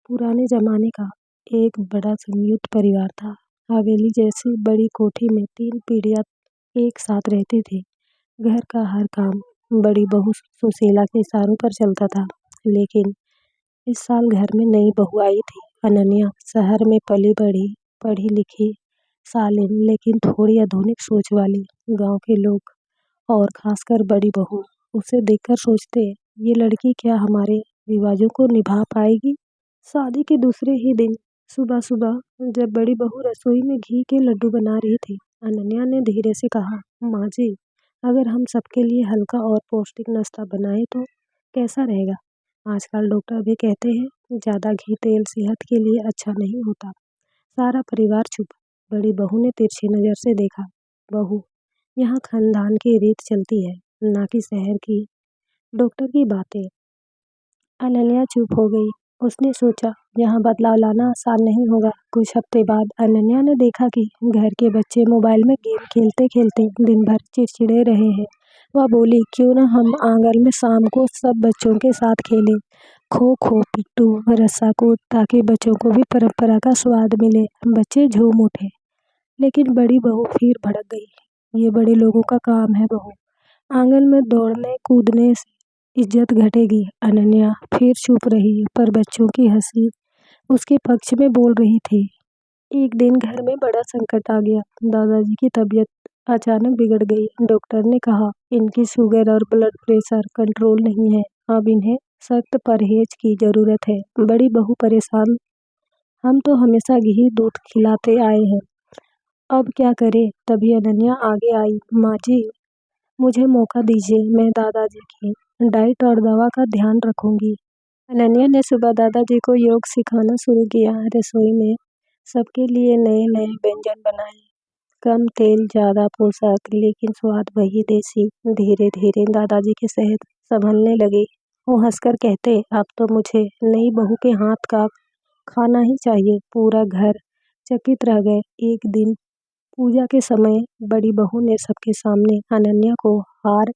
पुराने ज़माने का एक बड़ा संयुक्त परिवार था। हवेली जैसी बड़ी कोठी में 3 पीढ़ियाँ एक साथ रहती थी। घर का हर काम बड़ी बहू सुशीला के इशारों पर चलता था। लेकिन इस साल घर में नई बहू आई थी, अनन्या। शहर में पली-बढ़ी, पढ़ी-लिखी, शालीन लेकिन थोड़ी आधुनिक सोच वाली। गाँव के लोग और खासकर बड़ी बहू उसे देखकर सोचते, ये लड़की क्या हमारे रिवाजों को निभा पाएगी? शादी के दूसरे ही दिन सुबह सुबह जब बड़ी बहू रसोई में घी के लड्डू बना रही थी, अनन्या ने धीरे से कहा, माँ जी, अगर हम सबके लिए हल्का और पौष्टिक नाश्ता बनाए तो कैसा रहेगा? आजकल डॉक्टर भी कहते हैं ज़्यादा घी तेल सेहत के लिए अच्छा नहीं होता। सारा परिवार चुप। बड़ी बहू ने तिरछी नज़र से देखा। बहू, यहाँ खानदान की रीत चलती है, ना कि शहर की डॉक्टर की बातें। अनन्या चुप हो गई। उसने सोचा यहाँ बदलाव लाना आसान नहीं होगा। कुछ हफ्ते बाद अनन्या ने देखा कि घर के बच्चे मोबाइल में गेम खेलते खेलते दिन भर चिड़चिड़े रहे हैं। वह बोली, क्यों ना हम आंगन में शाम को सब बच्चों के साथ खेलें, खो खो, पिट्टू, रस्सा कूद, ताकि बच्चों को भी परंपरा का स्वाद मिले। बच्चे झूम उठे। लेकिन बड़ी बहू फिर भड़क गई। ये बड़े लोगों का काम है बहू, आंगन में दौड़ने कूदने से इज्जत घटेगी। अनन्या फिर चुप रही, पर बच्चों की हंसी उसके पक्ष में बोल रही थी। एक दिन घर में बड़ा संकट आ गया। दादाजी की तबीयत अचानक बिगड़ गई। डॉक्टर ने कहा इनकी शुगर और ब्लड प्रेशर कंट्रोल नहीं है, अब इन्हें सख्त परहेज की जरूरत है। बड़ी बहू परेशान, हम तो हमेशा घी दूध खिलाते आए हैं, अब क्या करें? तभी अनन्या आगे आई। माँ जी, मुझे मौका दीजिए, मैं दादाजी की डाइट और दवा का ध्यान रखूंगी। अनन्या ने सुबह दादाजी को योग सिखाना शुरू किया। रसोई में सबके लिए नए नए व्यंजन बनाए, कम तेल ज़्यादा पोषक, लेकिन स्वाद वही देसी। धीरे धीरे दादाजी की सेहत संभलने लगी। वो हंसकर कहते, अब तो मुझे नई बहू के हाथ का खाना ही चाहिए। पूरा घर चकित रह गए। एक दिन पूजा के समय बड़ी बहू ने सबके सामने अनन्या को हार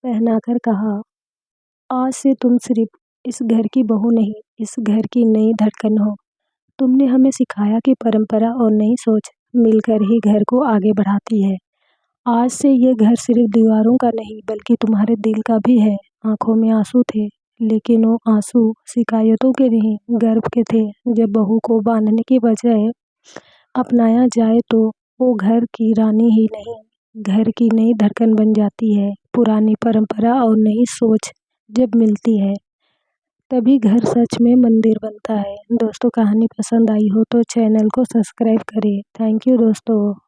पहनाकर कहा, आज से तुम सिर्फ इस घर की बहू नहीं, इस घर की नई धड़कन हो। तुमने हमें सिखाया कि परंपरा और नई सोच मिलकर ही घर को आगे बढ़ाती है। आज से ये घर सिर्फ दीवारों का नहीं, बल्कि तुम्हारे दिल का भी है। आंखों में आंसू थे, लेकिन वो आंसू शिकायतों के नहीं, गर्व के थे। जब बहू को बांधने की बजाय अपनाया जाए तो वो घर की रानी ही नहीं, घर की नई धड़कन बन जाती है। पुरानी परंपरा और नई सोच जब मिलती है, तभी घर सच में मंदिर बनता है। दोस्तों, कहानी पसंद आई हो तो चैनल को सब्सक्राइब करें। थैंक यू दोस्तों।